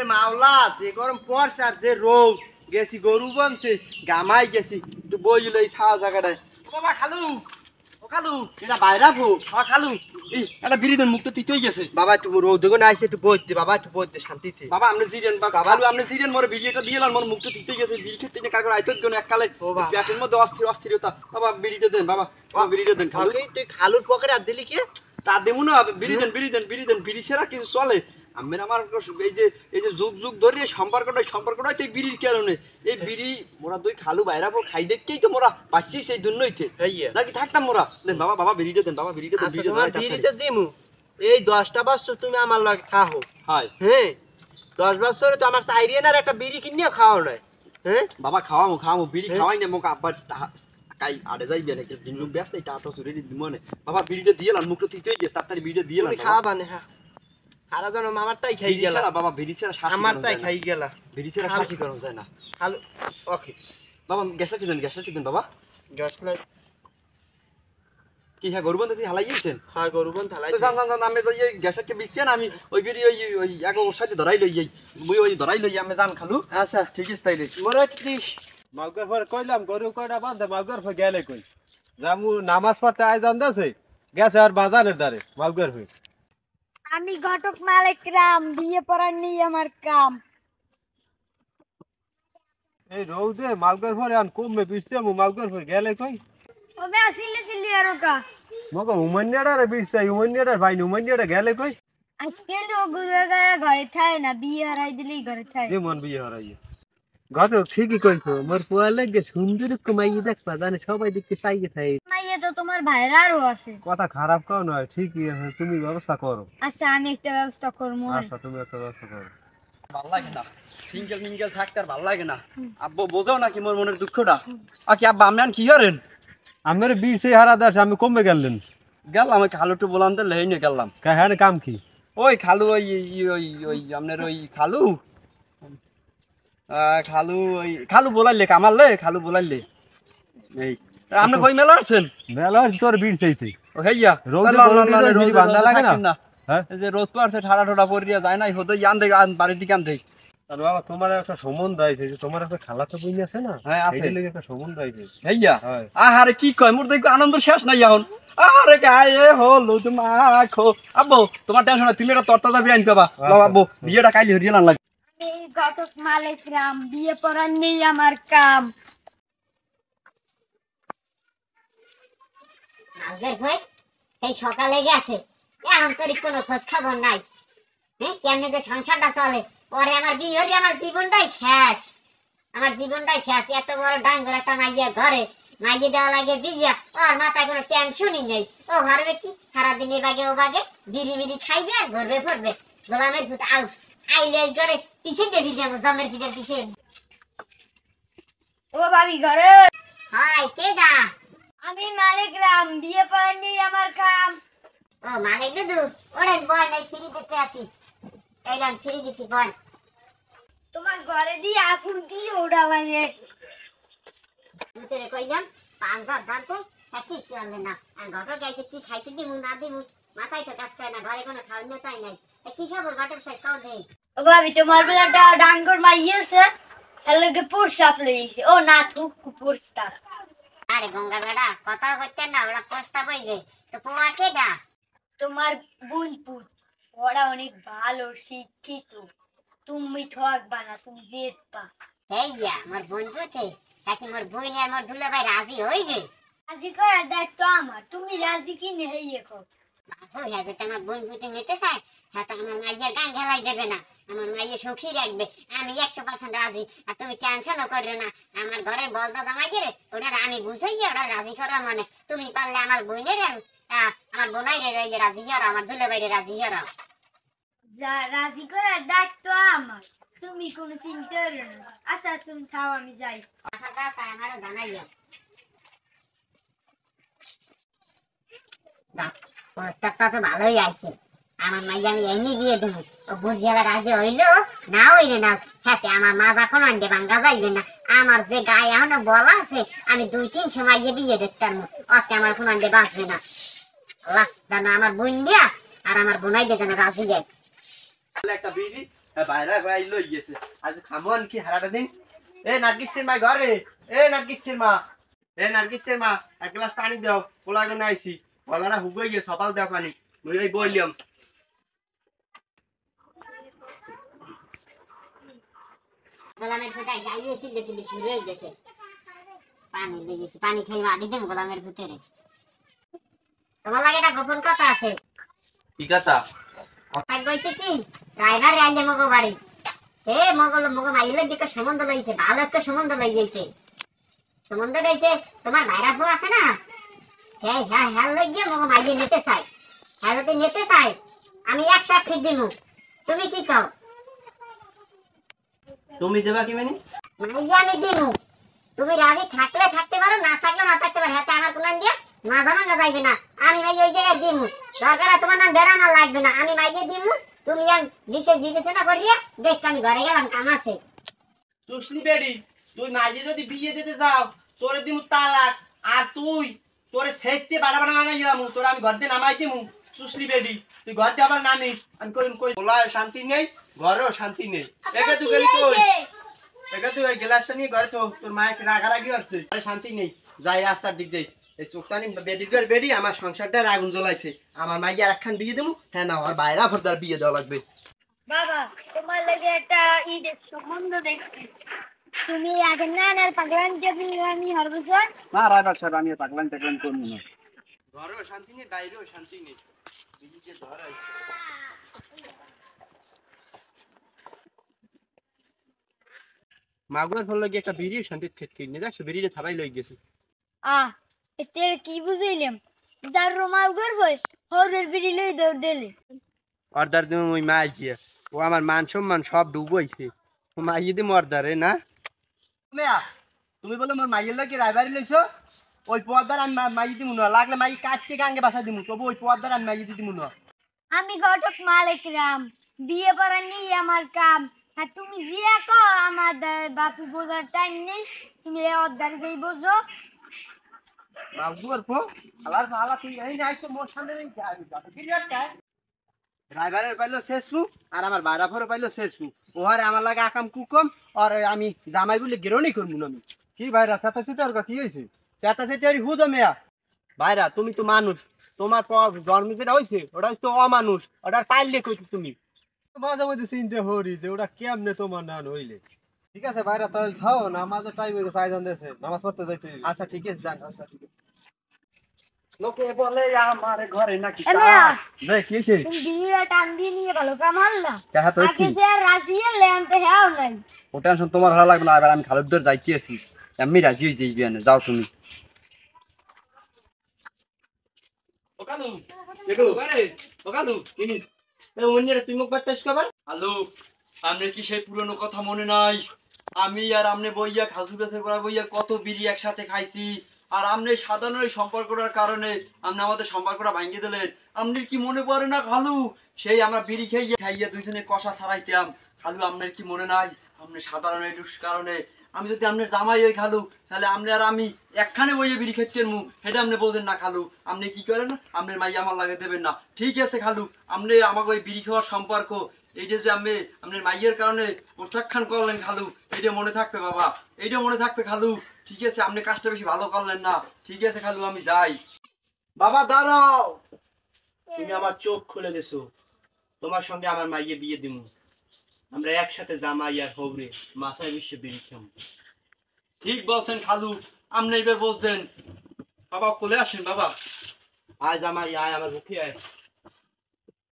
ওরে মাওলা যে গরম পরসার যে রোদ গেছি গরু বনতে গামাই গেছি একটু বই লই ছাওয়া জায়গাটায় বাবা খালু ও খালু এটা বাইরা ভো হ্যাঁ খালু এই একটা বিরিদের মুখ তো তিতই গেছে বাবা একটু রোদ দেখো না আইছে একটু বইতে বাবা একটু বইতে শান্তিতে বাবা আপনি জিরেন বা খালু আপনি জিরেন মোর বিড়িটা দিয়ে এলাম মোর মুখ তো তিতই গেছে বিড়ি খেতে না কাগর আইতো গনে এককালে পেটের মধ্যে অস্থিরতা বাবা বিড়িটা দেন বাবা বিড়িটা দেন খালু তুই খালুর পকেটে আর দিলি কি তা দেবো না বিড়ি ছাড়া কিছু চলে আমার এই যে যুগ যুগ ধরে সম্পর্কটা হচ্ছে বিড়ির কারণে এই বিড়ি মোরা দুই খালু বাইরাবো খাই দেখতেই তো মোরা বাঁচছি সেই জন্যই নাকি থাকতাম মোরা দেন বাবা বিড়িটা দেন বাবা বিড়িটা দেন বিড়িতে দিমু এই 10টা বছর তুমি আমার লগে থাকো হয় হ্যাঁ 10 বছরে তো আমার সাইরিয়ানার একটা বিড়ি কিনিয়া খাওয়া নয় হ্যাঁ বাবা খাওয়ামু বিড়ি খাওয়াই না মোক আব্বা কাই আড়ে যাইবে না দিন লোক ব্যস্ত এটা আটো সুরে দিদি মনে বাবা বিড়িটা দিয়ে এলাম মুখটা তিতই গেছে তাড়াতাড়ি বিড়িটা দিয়ে এলাম খাওয়া বানে হ্যাঁ সারা জন আমারটাই খাই গেল বাবা বিড়ি ছাড়া শ্বাস আমারটাই খাই গেল বিড়ি ছাড়া শ্বাসই করা যায় না খালু ওকে বাবা গ্যাসটা চিনেন বাবা গ্যাসলা কি হ্যাঁ গরুবন্ধ তুই হালাই গেছেন হ্যাঁ গরুবন্ধ হালাই জান আমি তো এই গ্যাসটা বিছছেন আমি ওই বিড়ি ওই এক ওর সাথে ধরাই লই ওই ধরাই লই আমি জান খালু আচ্ছা ঠিক আছে তাইলে মোরা দিস মাগর পর কইলাম গরু কয়টা বান্ধে মাগর পর গেলে কই জামু নামাজ পড়তে আই জানদাছে গেছে আর বাজারের ধারে মাগর পর আমি ঘটক মালিক রাম বিয়ে পড়ার নেই আমার কাম এই রৌদে মাগর পর আন কমবে পিছছে মু মাগর পর গেলে কই ওবে আসিলে আরকা মগো উমান্যাডা রে পিছছে উমান্যাডা ভাই উমান্যাডা গেলে কই আজকে ঘরে থাকে না বিয়ে হারাই দিলেই ঘরে থাকে যে মন বিয়ে হারাইয়ে গত ঠিকই কইছো মোর পোয়া লাগে সুন্দর কমাইয়ে দেখবা জানে সবাই দেখতে চাইয়ে থাকে মাইয়ে তো তোমার ভাইরারও আছে কথা খারাপ কাও নয় ঠিকই আছে তুমি ব্যবস্থা করো আচ্ছা আমি একটা ব্যবস্থা করবো আচ্ছা তুমি একটা ব্যবস্থা করো ভাল লাগে না সিঙ্গেল থাকতে আর ভাল লাগে না আব্বু বোঝাও নাকি মোর মনের দুঃখটা কি আব্বা আমি কি করেন আমার বীর সেই হারা দাস আমি কমবে গেলেন গেলাম ওই খালুটু বললাম তো লেহিনে গেলাম হ্যাঁ কাম কি ওই খালু ওই আপনার ওই খালু বলাইলে কামারলে খালু বলাইলে এই আপনি কই মেলা আছেন মেলা তোর বীর সেইতে ও হেইয়া রোদ বান্দা লাগে না হ্যাঁ এই যে রোদ পারছে ঠাড়া ঠাড়া পড়িয়া যায় না হতো ইয়ান দেখ বাড়ির দিকে আন দেখ আর বাবা তোমার একটা সম্বন্ধ আছে যে তোমার একটা খালা তো বই আছে না হ্যাঁ আছে এই লাগি একটা সম্বন্ধ আছে হেইয়া আহারে কি কয় মোর দেখো আনন্দ শেষ নাই এখন আরে গায়ে হলো মাখো আব্বু তোমার টেনশন না তুমি এটা তরতা যাবি আইন পাবা আব্বু বিয়েটা কাইলি হরিয়া না লাগে আমি ঘটক মালিক রাম বিয়ে পড়ার নেই আমার কাম আগের ভাই এই সকালে গেছে এখন তোর কোনো খোঁজ খবর নাই হ্যাঁ কেমনে যে সংসারটা চলে পরে আমার বিয়ে হলে আমার জীবনটাই শেষ এত বড় ডাঙ্গর একটা মাইয়া ঘরে মাইয়ে দেওয়া লাগে বিয়ে ওর মাথায় কোনো টেনশনই নেই ও ঘরে কি সারাদিন এ বাগে ও বাগে বিড়ি খাইবে আর ঘুরবে ফিরবে গোলামের ভূত আইলে করে পিছিয়ে দিয়ে যাবো জমের পিঠের পিছিয়ে ও ভাবি ঘরে হাই কে গা আমি মালিক রাম বিয়ে পড়ার নেই আমার কাম ও মালিক দাদু ওরে বয় নাই ফ্রি দিতে আসি এইলাম ফ্রি দিছি বয় তোমার ঘরে দিয়ে আগুন দিয়ে ওটা লাগে মুচরে কইলাম 5000 দাঁতে কি চলে না আর ঘটক গাইছে কি খাইতে দিমু না দিমু মাথায় তো কাজ করে না ঘরে কোনো খাওয়া না তাই নাই কি খবর ঘটক সাহেব কাও দেই ও ভাবি তোমার বেলাটা ডাঙ্গর মাইয়েছে এলাকে প্রস্তাব লইছে ও না তুই প্রস্তাব আরে গঙ্গা বেড়া কথা হচ্ছে না ওরা প্রস্তাব হইবে তো পোয়া কেডা তোমার বোন পুত ওরা অনেক ভালো শিক্ষিত তুমি ঠকবা না তুমি জেতবা এইয়া মোর বোন পুতে তাকি মোর বোন আর মোর দুলা ভাই রাজি হইবে রাজি করার দায়িত্ব আমার তুমি রাজি কি নেই এখন বাবু হাজে তোমার বোন পুতে নিতে চায় হ্যাঁ তো আমার মাইয়ের গান খেলাই দেবে না আমার মাইয়ে সুখী রাখবে আমি 100% রাজি আর তুমি টেনশনও করো না আমার ঘরের বলদা জামাই রে ওটা আমি বুঝাইয়া ওরা রাজি করা মানে তুমি পারলে আমার বোনের আমার বোনাই রে রাজি হরা আমার দুলা ভাই রাজি হরা যা রাজি করার দায়িত্ব আমার তুমি কোনো চিন্তা করো না আচ্ছা তুমি খাও আমি যাই আশা কথা আমারও জানাইয়া প্রস্তাবটা তো ভালোই আইছে আমার মাইয়া আমি এমনি বিয়ে দেবো ও বুঝিয়ালা রাজি হইলো না হইলে না হ্যাঁ আমার মাজা কোনো আনতে ভাঙ্গা যাইবে না আমার যে গায়ে এখনো বলা আছে আমি 2-3 মাইয়ে বিয়ে দেখতাম ওতে আমার কোনো আনতে বাঁচবে না আল্লাহ জানো আমার বোন দিয়া আর আমার বোনাই দিয়ে যেন রাজি যায় একটা বিড়ি বাইরে ভাই লই গেছে আজ খামন কি হারাটা দিন এ নার্গিসের মা ঘরে এ নার্গিসের মা এক গ্লাস পানি দাও পোলা গনে আইছি গলাটা হুগই গিয়ে সকাল দাও পানি মুই এই বললাম গোলামের ফুটাই যাইয়ে সিলে শুরু হয়ে গেছে পানি দিয়েছি পানি খেয়ে মারি দেব গোলামের ভিতরে তোমার লাগে একটা গোপন কথা আছে কি কথা কথা কইছে কি ড্রাইভার আইলে মগো বাড়ি এ মগো মাইলের দিকে সম্বন্ধ লইছে ভালো একটা সম্বন্ধ লই যাইছে সম্বন্ধ লইছে তোমার ভাইরা ফো আছে না হ্যাঁ হ্যাঁ হ্যাঁ লই গিয়ে মগো মাইলে নিতে চাই হ্যাঁ যদি নিতে চাই আমি 100 ফিট দিমু তুমি কি কও তুমি দেবা কি মানে মাইয়া আমি দিমু তুমি রাজি থাকলে থাকতে পারো না থাকলে না থাকতে পারো হাতে আমার কোন দিয়া মাঝা ভাঙা যাইবে না আমি মাই ওই জায়গায় দিমু দরকার তোমার নাম বেড়া না লাগবে না আমি মাইয়ে দিমু তুমি আর বিশেষ বিবেচনা করিয়া দেখ আমি ঘরে গেলাম কাম আছে তুসলি বেডি তুই মাঝে যদি বিয়ে দিতে যাও তোরে দিমু তালাক আর তুই তোরে শেষতে বাড়া বাড়া বানাইলাম তোর আমি ঘর দিয়ে নামাই দিমু তুসলি বেডি তুই ঘর দিয়ে আবার নামিস আমি কই বলায় শান্তি নেই ঘরেও শান্তি নেই একে তুই গেলি কই একা তুই ওই গ্লাসটা নিয়ে ঘরে তো তোর মায়ের রাগারাগি আসছে শান্তি নেই যাই রাস্তার দিক যাই এই চোখটানি বেডি আমার সংসারটা আগুন জ্বলাইছে আমার মাইকে আর একখান বিয়ে দেবো হ্যাঁ না আর বাইরা ভরদার বিয়ে দেওয়া লাগবে বাবা তোমার লাগে একটা সম্বন্ধ দেখছি তুমি আগে নানার পাগলানকে আমি হরবছর না রাইবার সাহেব আমি পাগলান টাগলান করবো না ঘরেও শান্তি নেই বাইরেও শান্তি নেই বিয়ে ধরাই মাগুয়ার ফল লাগে একটা বিড়ি শান্তির ক্ষেত্রে নিয়ে যাচ্ছে বিড়িটা থাবাই লই গেছে এতে কি বুঝাইলাম যার রোমাল করবই হরের বিড়ি লই দৌড় দিলে অর্ডার দিম ওই মাই গিয়ে ও আমার মান সম্মান সব ডুবইছে ও মাইয়ে দিম অর্ডারে না তুমি বলে মোর মাইয়ের লাগে রাইবারি লইছো ওই পর্দার আমি মাইয়ে দিমু না লাগলে মাই কাটতে গাঙ্গে বাসা দিমু তবু ওই পর্দার আমি মাইয়ে দিমু না আমি ঘটক মালিক রাম বিয়ে করা নেই আমার কাম আর তুমি জিয়া কো আমার বাপু বোঝার টাইম নেই তুমি এই অর্ধারে যাই বোঝো মাগুয়ার ফো আলার আলা তুই এই নাইছো মোর সামনে নেই যাবি যাবে কি একটা রাইবারের পাইলো শেষমু আর আমার বাইরা ফরে পাইলো শেষমু ওহারে আমার লাগে আকাম কুকম আর আমি জামাই বলে গেরনি করমু না আমি কি ভাইরা সাথে সাথে আর কি হয়েছে চেতা চেতে আর হুদো মেয়া বাইরা তুমি তো মানুষ তোমার জন্ম যেটা হইছে ওটা হচ্ছে অমানুষ ওটার পাইলে কই তুমি মাঝে মধ্যে চিনতে হরি যে ওটা কেমনে তোমার নান হইলে ঠিক আছে ভাইরা তাহলে থাও নামাজের টাইম হয়ে গেছে আয়োজন দিয়েছে নামাজ পড়তে যাইতে হইবে। আচ্ছা ঠিক আছে যান আচ্ছা ঠিক আছে লোকে বলে আমার ঘরে নাকি এমা দেখ কি হইছে তুমি বিয়েটা টান দিয়ে নিয়ে ভালো কাম আনলা দেখা তো আগে যে রাজি হলে আনতে হ্যাঁ নাই ও টেনশন তোমার ভালো লাগবে না এবার আমি খালুদের যাইতে আছি আমি রাজি হয়ে যাই বিয়ানে যাও তুমি ও কালু দেখো ও কালু কি এই মনিরে তুই মুখ বাতাস কবার আলু আমনে কি সেই পুরনো কথা মনে নাই আমি আর আমনে বইয়া খালু বেসের করা বইয়া কত বিড়ি একসাথে খাইছি আর আমনে সাধারণ এই সম্পর্কটার কারণে আপনি আমাদের সম্পর্কটা ভাঙিয়ে দিলেন আপনার কি মনে পড়ে না খালু সেই আমরা বিড়ি খাইয়া দুইজনে কষা ছাড়াইতাম খালু আপনার কি মনে নাই আপনি সাধারণ এই কারণে আমি যদি আপনার জামাই হই খালু তাহলে আপনি আর আমি একখানে বইয়ে বিড়ি খেতে মু সেটা আপনি বোঝেন না খালু আপনি কি করেন আপনার মাইয়া আমার লাগে দেবেন না ঠিক আছে খালু আপনি আমাকে ওই বিড়ি খাওয়ার সম্পর্ক এইটা যে আমি আপনার মাইয়ের কারণে প্রত্যাখ্যান করলেন খালু এইটা মনে থাকবে বাবা এইটা মনে থাকবে খালু ঠিক আছে আপনি কাজটা বেশি ভালো করলেন না ঠিক আছে খালু আমি যাই বাবা দাঁড়াও তুমি আমার চোখ খুলে দিছো তোমার সঙ্গে আমার মাইয়ে বিয়ে দিমু আমরা একসাথে জামাই আর হবরে মাসায় বিশ্বে বিড়ি খাবো ঠিক বলছেন খালু আপনি এবার বলছেন বাবা কোলে আসেন বাবা আয় জামাই আয় আমার মুখে আয়